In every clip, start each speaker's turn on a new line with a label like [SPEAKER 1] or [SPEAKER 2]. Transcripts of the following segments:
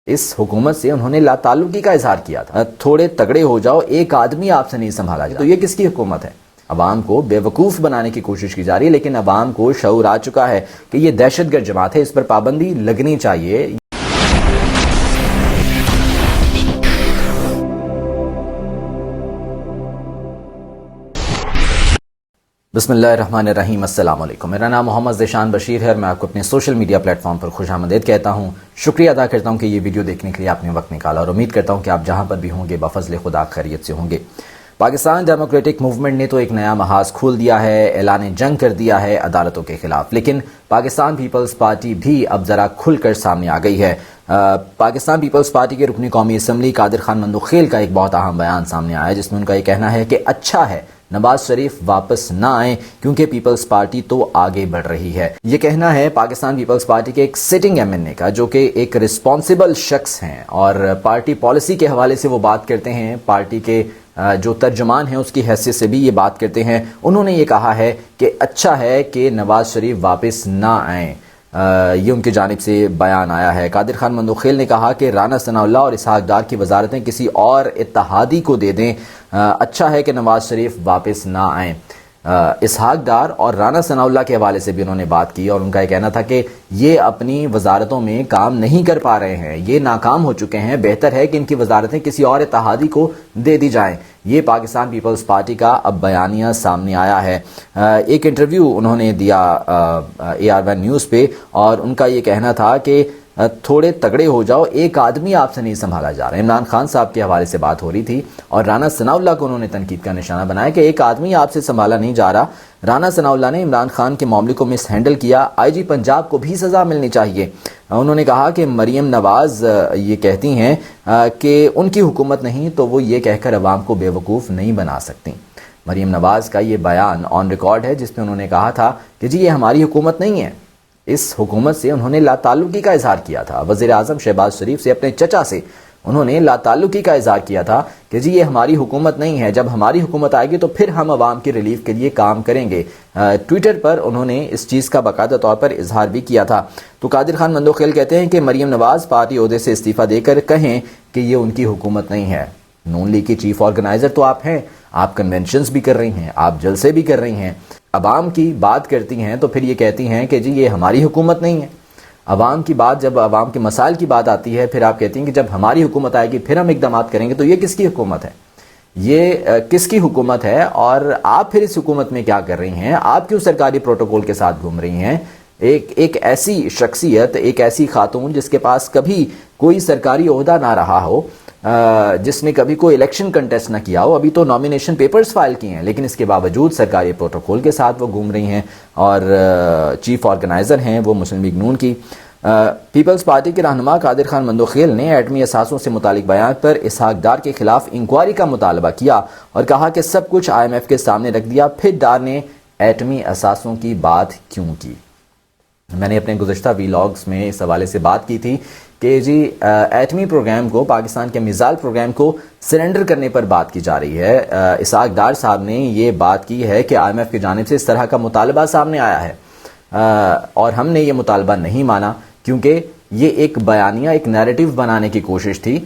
[SPEAKER 1] اس حکومت سے انہوں نے لا تعلقی کا اظہار کیا تھا. تھوڑے تگڑے ہو جاؤ، ایک آدمی آپ سے نہیں سنبھالا جائے. تو یہ کس کی حکومت ہے؟ عوام کو بے وقوف بنانے کی کوشش کی جا رہی ہے، لیکن عوام کو شعور آ چکا ہے کہ یہ دہشت گرد جماعت ہے، اس پر پابندی لگنی چاہیے. بسم اللہ الرحمن الرحیم. السلام علیکم. میرا نام محمد ذیشان بشیر ہے اور میں آپ کو اپنے سوشل میڈیا پلیٹ فارم پر خوش آمدید کہتا ہوں. شکریہ ادا کرتا ہوں کہ یہ ویڈیو دیکھنے کے لیے آپ نے وقت نکالا، اور امید کرتا ہوں کہ آپ جہاں پر بھی ہوں گے بفضل خدا خیریت سے ہوں گے. پاکستان ڈیموکریٹک موومنٹ نے تو ایک نیا محاذ کھول دیا ہے، اعلان جنگ کر دیا ہے عدالتوں کے خلاف، لیکن پاکستان پیپلز پارٹی بھی اب ذرا کھل کر سامنے آ گئی ہے. پاکستان پیپلز پارٹی کے رکن قومی اسمبلی قادر خان مندوخیل کا ایک بہت اہم بیان سامنے آیا ہے، جس میں ان کا یہ کہنا ہے کہ اچھا ہے نواز شریف واپس نہ آئیں کیونکہ پیپلز پارٹی تو آگے بڑھ رہی ہے. یہ کہنا ہے پاکستان پیپلز پارٹی کے ایک سٹنگ ایم این اے کا، جو کہ ایک رسپانسیبل شخص ہیں اور پارٹی پالیسی کے حوالے سے وہ بات کرتے ہیں، پارٹی کے جو ترجمان ہیں اس کی حیثیت سے بھی یہ بات کرتے ہیں. انہوں نے یہ کہا ہے کہ اچھا ہے کہ نواز شریف واپس نہ آئیں. یہ ان کی جانب سے بیان آیا ہے. قادر خان مندوخیل نے کہا کہ رانا ثناءاللہ اور اسحاق ڈار کی وزارتیں کسی اور اتحادی کو دے دیں، اچھا ہے کہ نواز شریف واپس نہ آئیں. اسحاق ڈار اور رانا ثناءاللہ کے حوالے سے بھی انہوں نے بات کی، اور ان کا یہ کہنا تھا کہ یہ اپنی وزارتوں میں کام نہیں کر پا رہے ہیں، یہ ناکام ہو چکے ہیں، بہتر ہے کہ ان کی وزارتیں کسی اور اتحادی کو دے دی جائیں. یہ پاکستان پیپلز پارٹی کا اب بیانیہ سامنے آیا ہے. ایک انٹرویو انہوں نے دیا AR1 نیوز پہ، اور ان کا یہ کہنا تھا کہ تھوڑے تگڑے ہو جاؤ، ایک آدمی آپ سے نہیں سنبھالا جا رہا ہے. عمران خان صاحب کے حوالے سے بات ہو رہی تھی، اور رانا ثناءاللہ کو انہوں نے تنقید کا نشانہ بنایا کہ ایک آدمی آپ سے سنبھالا نہیں جا رہا. رانا ثناءاللہ نے عمران خان کے معاملے کو مس ہینڈل کیا، IG پنجاب کو بھی سزا ملنی چاہیے. انہوں نے کہا کہ مریم نواز یہ کہتی ہیں کہ ان کی حکومت نہیں، تو وہ یہ کہہ کر عوام کو بے وقوف نہیں بنا سکتی. مریم نواز کا یہ بیان آن ریکارڈ ہے، جس میں انہوں نے کہا تھا کہ جی یہ ہماری حکومت نہیں ہے. اس حکومت سے انہوں نے لا تعلقی کا اظہار کیا تھا. وزیر اعظم شہباز شریف سے، اپنے چچا سے انہوں نے لا تعلقی کا اظہار کیا تھا کہ جی یہ ہماری حکومت نہیں ہے، جب ہماری حکومت آئے گی تو پھر ہم عوام کی ریلیف کے لیے کام کریں گے. ٹویٹر پر انہوں نے اس چیز کا باقاعدہ طور پر اظہار بھی کیا تھا. تو قادر خان مندوخیل کہتے ہیں کہ مریم نواز پارٹی عہدے سے استعفیٰ دے کر کہیں کہ یہ ان کی حکومت نہیں ہے. نون لیگ کی چیف آرگنائزر تو آپ ہیں، آپ کنونشنز بھی کر رہی ہیں، آپ جلسے بھی کر رہی ہیں، عوام کی بات کرتی ہیں، تو پھر یہ کہتی ہیں کہ جی یہ ہماری حکومت نہیں ہے. عوام کی بات، جب عوام کے مسائل کی بات آتی ہے، پھر آپ کہتی ہیں کہ جب ہماری حکومت آئے گی پھر ہم اقدامات کریں گے. تو یہ کس کی حکومت ہے؟ یہ کس کی حکومت ہے؟ اور آپ پھر اس حکومت میں کیا کر رہی ہیں؟ آپ کیوں سرکاری پروٹوکول کے ساتھ گھوم رہی ہیں؟ ایک ایسی شخصیت، ایک ایسی خاتون جس کے پاس کبھی کوئی سرکاری عہدہ نہ رہا ہو، جس نے کبھی کوئی الیکشن کنٹیسٹ نہ کیا ہو، ابھی تو نامینیشن پیپرز فائل کیے ہیں، لیکن اس کے باوجود سرکاری پروٹوکول کے ساتھ وہ گھوم رہی ہیں، اور چیف آرگنائزر ہیں وہ مسلم لیگ نون کی. پیپلز پارٹی کے رہنما قادر خان مندوخیل نے ایٹمی اثاثوں سے متعلق بیان پر اسحاق ڈار کے خلاف انکوائری کا مطالبہ کیا، اور کہا کہ سب کچھ IMF کے سامنے رکھ دیا، پھر ڈار نے ایٹمی اثاثوں کی بات کیوں کی. میں نے اپنے گزشتہ ویلاگز میں اس حوالے سے بات کی تھی کہ جی ایٹمی پروگرام کو، پاکستان کے میزائل پروگرام کو سرنڈر کرنے پر بات کی جا رہی ہے. اسحاق ڈار صاحب نے یہ بات کی ہے کہ IMF کی جانب سے اس طرح کا مطالبہ سامنے آیا ہے، اور ہم نے یہ مطالبہ نہیں مانا، کیونکہ یہ ایک بیانیہ، ایک نیریٹو بنانے کی کوشش تھی.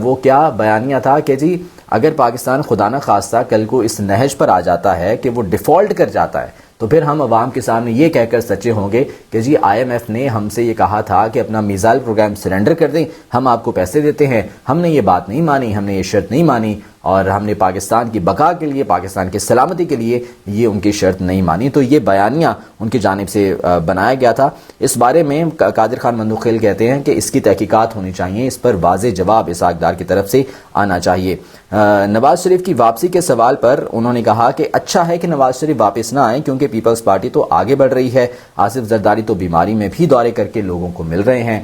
[SPEAKER 1] وہ کیا بیانیہ تھا کہ جی اگر پاکستان خدا نہ خواستہ کل کو اس نہج پر آ جاتا ہے کہ وہ ڈیفالٹ کر جاتا ہے، تو پھر ہم عوام کے سامنے یہ کہہ کر سچے ہوں گے کہ جی IMF نے ہم سے یہ کہا تھا کہ اپنا میزائل پروگرام سرنڈر کر دیں، ہم آپ کو پیسے دیتے ہیں، ہم نے یہ بات نہیں مانی، ہم نے یہ شرط نہیں مانی، اور ہم نے پاکستان کی بقا کے لیے، پاکستان کی سلامتی کے لیے یہ ان کی شرط نہیں مانی. تو یہ بیانیہ ان کی جانب سے بنایا گیا تھا. اس بارے میں قادر خان مندوخیل کہتے ہیں کہ اس کی تحقیقات ہونی چاہیے، اس پر واضح جواب اسحاق ڈار کی طرف سے آنا چاہیے. نواز شریف کی واپسی کے سوال پر انہوں نے کہا کہ اچھا ہے کہ نواز شریف واپس نہ آئیں کیونکہ پیپلز پارٹی تو آگے بڑھ رہی ہے. آصف زرداری تو بیماری میں بھی دورے کر کے لوگوں کو مل رہے ہیں.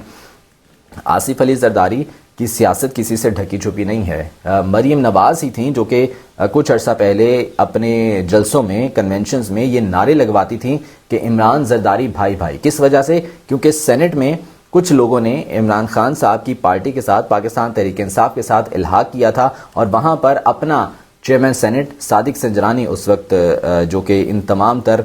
[SPEAKER 1] آصف علی زرداری کی سیاست کسی سے ڈھکی چھپی نہیں ہے. مریم نواز ہی تھیں جو کہ کچھ عرصہ پہلے اپنے جلسوں میں، کنونشنز میں یہ نعرے لگواتی تھیں کہ عمران زرداری بھائی بھائی. کس وجہ سے؟ کیونکہ سینٹ میں کچھ لوگوں نے عمران خان صاحب کی پارٹی کے ساتھ، پاکستان تحریک انصاف کے ساتھ الحاق کیا تھا، اور وہاں پر اپنا چیئرمین سینٹ صادق سنجرانی اس وقت جو کہ ان تمام تر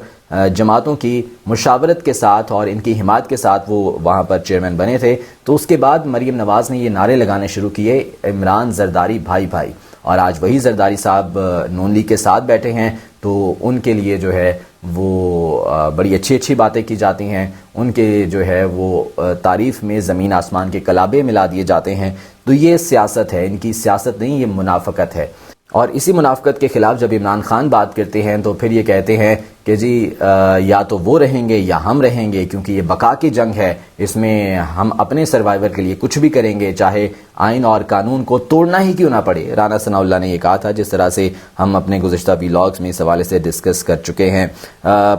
[SPEAKER 1] جماعتوں کی مشاورت کے ساتھ اور ان کی حمایت کے ساتھ وہ وہاں پر چیئرمین بنے تھے. تو اس کے بعد مریم نواز نے یہ نعرے لگانے شروع کیے عمران زرداری بھائی بھائی, اور آج وہی زرداری صاحب نون لیگ کے ساتھ بیٹھے ہیں. تو ان کے لیے جو ہے وہ بڑی اچھی اچھی باتیں کی جاتی ہیں, ان کے جو ہے وہ تعریف میں زمین آسمان کے کلابے ملا دیے جاتے ہیں. تو یہ سیاست ہے, ان کی سیاست نہیں, یہ منافقت ہے. اور اسی منافقت کے خلاف جب عمران خان بات کرتے ہیں تو پھر یہ کہتے ہیں کہ جی یا تو وہ رہیں گے یا ہم رہیں گے, کیونکہ یہ بقا کی جنگ ہے, اس میں ہم اپنے سروائیور کے لیے کچھ بھی کریں گے, چاہے آئین اور قانون کو توڑنا ہی کیوں نہ پڑے. رانا ثناء اللہ نے یہ کہا تھا, جس طرح سے ہم اپنے گزشتہ ویلاگز میں اس حوالے سے ڈسکس کر چکے ہیں.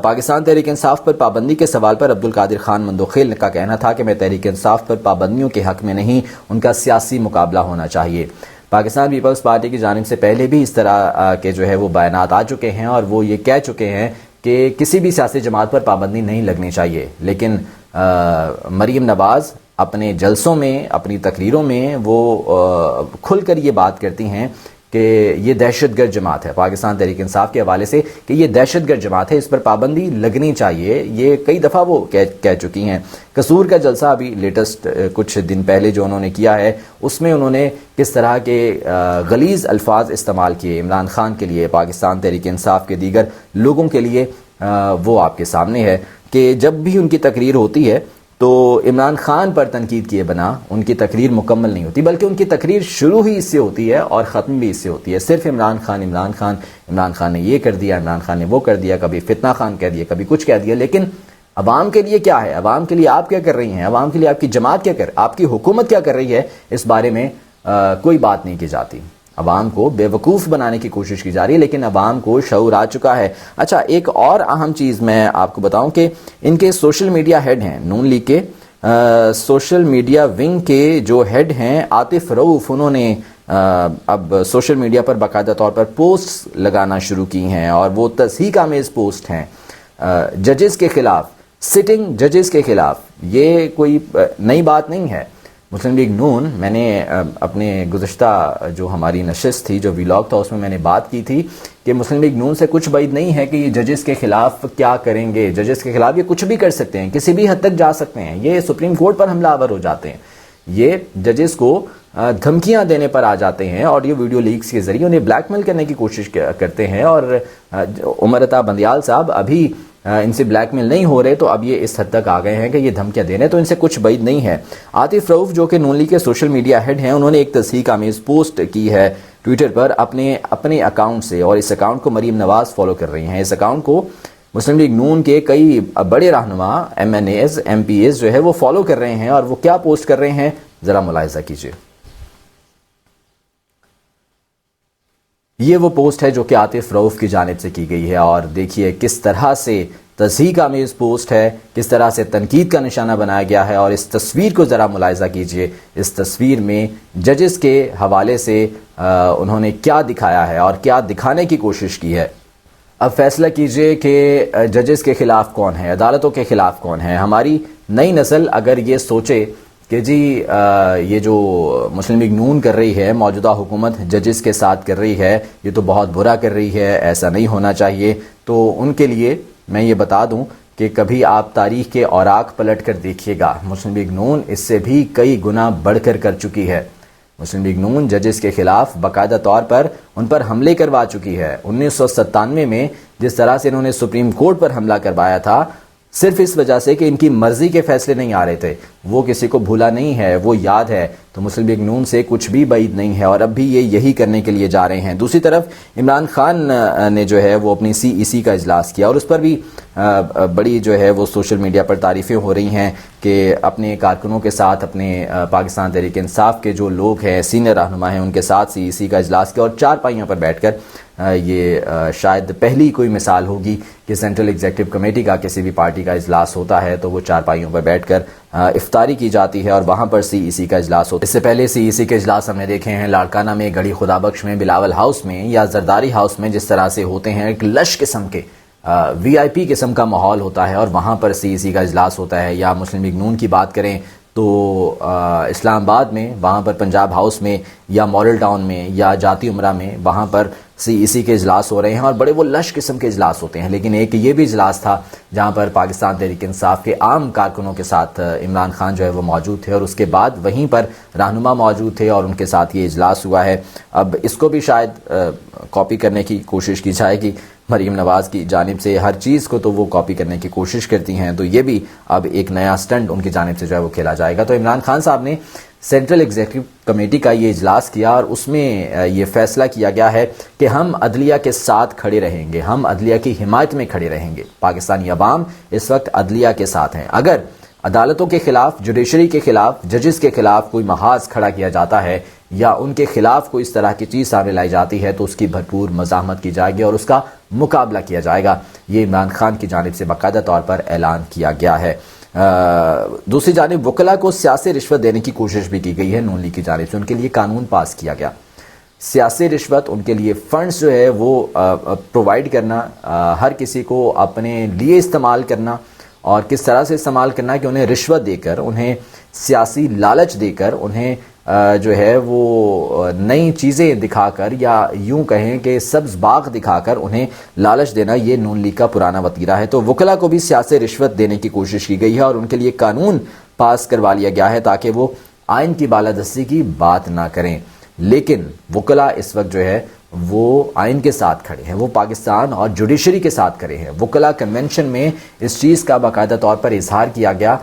[SPEAKER 1] پاکستان تحریک انصاف پر پابندی کے سوال پر عبدالقادر خان مندوخیل کا کہنا تھا کہ میں تحریک انصاف پر پابندیوں کے حق میں نہیں, ان کا سیاسی مقابلہ ہونا چاہیے. پاکستان پیپلز پارٹی کی جانب سے پہلے بھی اس طرح کے جو ہے وہ بیانات آ چکے ہیں, اور وہ یہ کہہ چکے ہیں کہ کسی بھی سیاسی جماعت پر پابندی نہیں لگنی چاہیے. لیکن مریم نواز اپنے جلسوں میں, اپنی تقریروں میں وہ کھل کر یہ بات کرتی ہیں کہ یہ دہشت گرد جماعت ہے, پاکستان تحریک انصاف کے حوالے سے کہ یہ دہشت گرد جماعت ہے, اس پر پابندی لگنی چاہیے. یہ کئی دفعہ وہ کہہ چکی ہیں. قصور کا جلسہ ابھی لیٹسٹ کچھ دن پہلے جو انہوں نے کیا ہے, اس میں انہوں نے کس طرح کے غلیظ الفاظ استعمال کیے عمران خان کے لیے, پاکستان تحریک انصاف کے دیگر لوگوں کے لیے, وہ آپ کے سامنے ہے کہ جب بھی ان کی تقریر ہوتی ہے تو عمران خان پر تنقید کیے بنا ان کی تقریر مکمل نہیں ہوتی, بلکہ ان کی تقریر شروع ہی اس سے ہوتی ہے اور ختم بھی اس سے ہوتی ہے. صرف عمران خان عمران خان, عمران خان نے یہ کر دیا, عمران خان نے وہ کر دیا, کبھی فتنہ خان کہہ دیا, کبھی کچھ کہہ دیا. لیکن عوام کے لیے کیا ہے, عوام کے لیے آپ کیا کر رہی ہیں, عوام کے لیے آپ کی جماعت کیا آپ کی حکومت کیا کر رہی ہے, اس بارے میں کوئی بات نہیں کی جاتی. عوام کو بے وقوف بنانے کی کوشش کی جا رہی ہے, لیکن عوام کو شعور آ چکا ہے. اچھا, ایک اور اہم چیز میں آپ کو بتاؤں کہ ان کے سوشل میڈیا ہیڈ ہیں, نون لیگ کے سوشل میڈیا ونگ کے جو ہیڈ ہیں عاطف رؤف, انہوں نے اب سوشل میڈیا پر باقاعدہ طور پر پوسٹ لگانا شروع کی ہیں, اور وہ تصحیح آمیز پوسٹ ہیں ججز کے خلاف, سٹنگ ججز کے خلاف. یہ کوئی نئی بات نہیں ہے. مسلم لیگ نون, میں نے اپنے گزشتہ جو ہماری نشست تھی, جو ویلاگ تھا, اس میں نے بات کی تھی کہ مسلم لیگ نون سے کچھ بعید نہیں ہے کہ یہ ججز کے خلاف کیا کریں گے. ججز کے خلاف یہ کچھ بھی کر سکتے ہیں, کسی بھی حد تک جا سکتے ہیں. یہ سپریم کورٹ پر حملہ آور ہو جاتے ہیں, یہ ججز کو دھمکیاں دینے پر آ جاتے ہیں, اور یہ ویڈیو لیکس کے ذریعے انہیں بلیک میل کرنے کی کوشش کرتے ہیں. اور عمر عطا بندیال صاحب ابھی ان سے بلیک میل نہیں ہو رہے, تو اب یہ اس حد تک آ گئے ہیں کہ یہ دھمکیاں دینے, تو ان سے کچھ بعید نہیں ہے. عاطف رؤف جو کہ نون لیگ کے سوشل میڈیا ہیڈ ہیں, انہوں نے ایک تصحیح آمیز پوسٹ کی ہے ٹویٹر پر اپنے اکاؤنٹ سے, اور اس اکاؤنٹ کو مریم نواز فالو کر رہی ہیں. اس اکاؤنٹ کو مسلم لیگ نون کے کئی بڑے رہنما MNAs MPAs جو ہے وہ فالو کر رہے ہیں, اور وہ کیا پوسٹ کر رہے ہیں ذرا ملاحظہ کیجیے. یہ وہ پوسٹ ہے جو کہ عاطف رؤف کی جانب سے کی گئی ہے, اور دیکھیے کس طرح سے تصحیح آمیز پوسٹ ہے, کس طرح سے تنقید کا نشانہ بنایا گیا ہے. اور اس تصویر کو ذرا ملاحظہ کیجیے. اس تصویر میں ججز کے حوالے سے انہوں نے کیا دکھایا ہے اور کیا دکھانے کی کوشش کی ہے. اب فیصلہ کیجیے کہ ججز کے خلاف کون ہے, عدالتوں کے خلاف کون ہے. ہماری نئی نسل اگر یہ سوچے کہ جی یہ جو مسلم لیگ نون کر رہی ہے, موجودہ حکومت ججز کے ساتھ کر رہی ہے, یہ تو بہت برا کر رہی ہے, ایسا نہیں ہونا چاہیے, تو ان کے لیے میں یہ بتا دوں کہ کبھی آپ تاریخ کے اوراق پلٹ کر دیکھیے گا, مسلم لیگ نون اس سے بھی کئی گنا بڑھ کر چکی ہے. مسلم لیگ نون ججز کے خلاف باقاعدہ طور پر ان پر حملے کروا چکی ہے. 1997 میں جس طرح سے انہوں نے سپریم کورٹ پر حملہ کروایا تھا, صرف اس وجہ سے کہ ان کی مرضی کے فیصلے نہیں آ رہے تھے, وہ کسی کو بھولا نہیں ہے, وہ یاد ہے. تو مسلم لیگ نون سے کچھ بھی بعید نہیں ہے, اور اب بھی یہ یہی کرنے کے لیے جا رہے ہیں. دوسری طرف عمران خان نے جو ہے وہ اپنی CEC کا اجلاس کیا, اور اس پر بھی بڑی جو ہے وہ سوشل میڈیا پر تعریفیں ہو رہی ہیں کہ اپنے کارکنوں کے ساتھ, اپنے پاکستان تحریک انصاف کے جو لوگ ہیں, سینئر رہنما ہیں, ان کے ساتھ CEC کا اجلاس کیا, اور چار پائیوں پر بیٹھ کر یہ شاید پہلی کوئی مثال ہوگی کہ سینٹرل ایگزیکٹو کمیٹی کا کسی بھی پارٹی کا اجلاس ہوتا ہے تو وہ چار پائیوں پر بیٹھ کر افطاری کی جاتی ہے, اور وہاں پر CEC کا اجلاس ہوتا ہے. اس سے پہلے CEC کے اجلاس ہم نے دیکھے ہیں لاڑکانہ میں, گڑھی خدا بخش میں, بلاول ہاؤس میں, یا زرداری ہاؤس میں, جس طرح سے ہوتے ہیں. ایک لش قسم کے VIP قسم کا ماحول ہوتا ہے, اور وہاں پر CEC کا اجلاس ہوتا ہے. یا مسلم لیگ نون کی بات کریں تو اسلام آباد میں وہاں پر پنجاب ہاؤس میں یا ماڈل ٹاؤن میں یا جاتی عمرہ میں وہاں پر اسی کے اجلاس ہو رہے ہیں اور بڑے وہ لش قسم کے اجلاس ہوتے ہیں. لیکن ایک یہ بھی اجلاس تھا جہاں پر پاکستان تحریک انصاف کے عام کارکنوں کے ساتھ عمران خان جو ہے وہ موجود تھے اور اس کے بعد وہیں پر رہنما موجود تھے اور ان کے ساتھ یہ اجلاس ہوا ہے. اب اس کو بھی شاید کاپی کرنے کی کوشش کی جائے گی مریم نواز کی جانب سے. ہر چیز کو تو وہ کاپی کرنے کی کوشش کرتی ہیں, تو یہ بھی اب ایک نیا سٹنٹ ان کی جانب سے جو ہے وہ کھیلا جائے گا. تو عمران خان صاحب نے سینٹرل ایگزیکٹو کمیٹی کا یہ اجلاس کیا اور اس میں یہ فیصلہ کیا گیا ہے کہ ہم عدلیہ کے ساتھ کھڑے رہیں گے, ہم عدلیہ کی حمایت میں کھڑے رہیں گے. پاکستانی عوام اس وقت عدلیہ کے ساتھ ہیں. اگر عدالتوں کے خلاف, جوڈیشری کے خلاف, ججز کے خلاف کوئی محاذ کھڑا کیا جاتا ہے یا ان کے خلاف کوئی اس طرح کی چیز سامنے لائی جاتی ہے تو اس کی بھرپور مزاحمت کی جائے گی اور اس کا مقابلہ کیا جائے گا. یہ عمران خان کی جانب سے باقاعدہ طور پر اعلان کیا گیا ہے. دوسری جانب وکلاء کو سیاسی رشوت دینے کی کوشش بھی کی گئی ہے نون لیگ کی جانب سے. ان کے لیے قانون پاس کیا گیا. سیاسی رشوت, ان کے لیے فنڈز جو ہے وہ پرووائڈ کرنا, ہر کسی کو اپنے لیے استعمال کرنا اور کس طرح سے استعمال کرنا کہ انہیں رشوت دے کر, انہیں سیاسی لالچ دے کر, انہیں جو ہے وہ نئی چیزیں دکھا کر یا یوں کہیں کہ سبز باغ دکھا کر انہیں لالچ دینا, یہ نون لیگ کا پرانا وتیرہ ہے. تو وکلاء کو بھی سیاسی رشوت دینے کی کوشش کی گئی ہے اور ان کے لیے قانون پاس کروا لیا گیا ہے تاکہ وہ آئین کی بالادستی کی بات نہ کریں. لیکن وکلاء اس وقت جو ہے وہ آئین کے ساتھ کھڑے ہیں, وہ پاکستان اور جوڈیشری کے ساتھ کھڑے ہیں. وکلاء کنونشن میں اس چیز کا باقاعدہ طور پر اظہار کیا گیا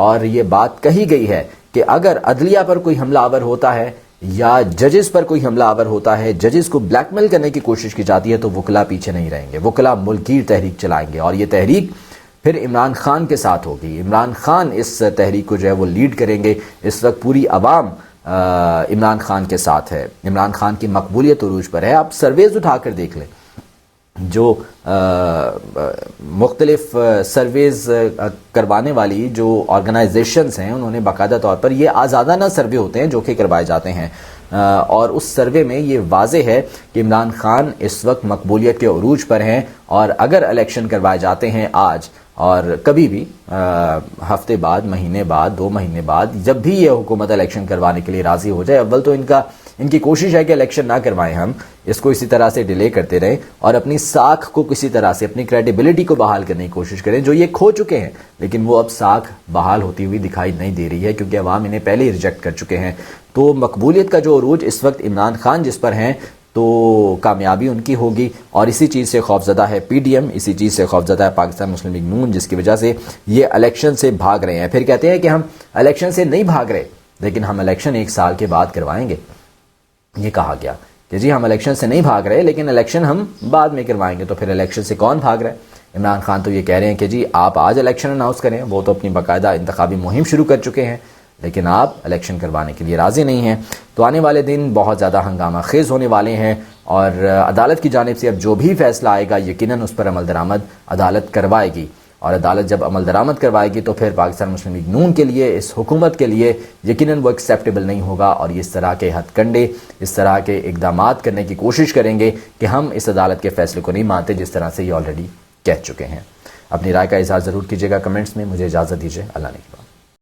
[SPEAKER 1] اور یہ بات کہی گئی ہے کہ اگر عدلیہ پر کوئی حملہ آور ہوتا ہے یا ججز پر کوئی حملہ آور ہوتا ہے, ججز کو بلیک میل کرنے کی کوشش کی جاتی ہے تو وکلاء پیچھے نہیں رہیں گے. وکلاء ملک گیر تحریک چلائیں گے اور یہ تحریک پھر عمران خان کے ساتھ ہوگی. عمران خان اس تحریک کو جو ہے وہ لیڈ کریں گے. اس وقت پوری عوام عمران خان کے ساتھ ہے. عمران خان کی مقبولیت عروج پر ہے. آپ سرویز اٹھا کر دیکھ لیں, جو مختلف سرویز کروانے والی جو آرگنائزیشنز ہیں انہوں نے باقاعدہ طور پر, یہ آزادانہ سروے ہوتے ہیں جو کہ کروائے جاتے ہیں اور اس سروے میں یہ واضح ہے کہ عمران خان اس وقت مقبولیت کے عروج پر ہیں اور اگر الیکشن کروائے جاتے ہیں آج اور کبھی بھی ہفتے بعد, مہینے بعد, 2 مہینے بعد, جب بھی یہ حکومت الیکشن کروانے کے لیے راضی ہو جائے, اول تو ان کی کوشش ہے کہ الیکشن نہ کروائیں, ہم اس کو اسی طرح سے ڈیلے کرتے رہیں اور اپنی ساکھ کو کسی طرح سے, اپنی کریڈیبلٹی کو بحال کرنے کی کوشش کریں جو یہ کھو چکے ہیں. لیکن وہ اب ساکھ بحال ہوتی ہوئی دکھائی نہیں دے رہی ہے کیونکہ عوام انہیں پہلے ہی ریجیکٹ کر چکے ہیں. تو مقبولیت کا جو عروج اس وقت عمران خان جس پر ہیں تو کامیابی ان کی ہوگی اور اسی چیز سے خوفزدہ ہے پی ڈی ایم, اسی چیز سے خوفزدہ ہے پاکستان مسلم لیگ نون, جس کی وجہ سے یہ الیکشن سے بھاگ رہے ہیں. پھر کہتے ہیں کہ ہم الیکشن سے نہیں بھاگ رہے لیکن ہم الیکشن 1 سال کے بعد کروائیں گے. یہ کہا گیا کہ جی ہم الیکشن سے نہیں بھاگ رہے لیکن الیکشن ہم بعد میں کروائیں گے. تو پھر الیکشن سے کون بھاگ رہا ہے؟ عمران خان تو یہ کہہ رہے ہیں کہ جی آپ آج الیکشن اناؤنس کریں, وہ تو اپنی باقاعدہ انتخابی مہم شروع کر چکے ہیں لیکن آپ الیکشن کروانے کے لیے راضی نہیں ہیں. تو آنے والے دن بہت زیادہ ہنگامہ خیز ہونے والے ہیں اور عدالت کی جانب سے اب جو بھی فیصلہ آئے گا یقیناً اس پر عمل درآمد عدالت کروائے گی اور عدالت جب عمل درآمد کروائے گی تو پھر پاکستان مسلم لیگ نون کے لیے, اس حکومت کے لیے یقیناً وہ ایکسیپٹیبل نہیں ہوگا اور یہ اس طرح کے ہتھ کنڈے, اس طرح کے اقدامات کرنے کی کوشش کریں گے کہ ہم اس عدالت کے فیصلے کو نہیں مانتے جس طرح سے یہ آلریڈی کہہ چکے ہیں. اپنی رائے کا اظہار ضرور کیجیے گا کمنٹس میں. مجھے اجازت دیجیے, اللہ نے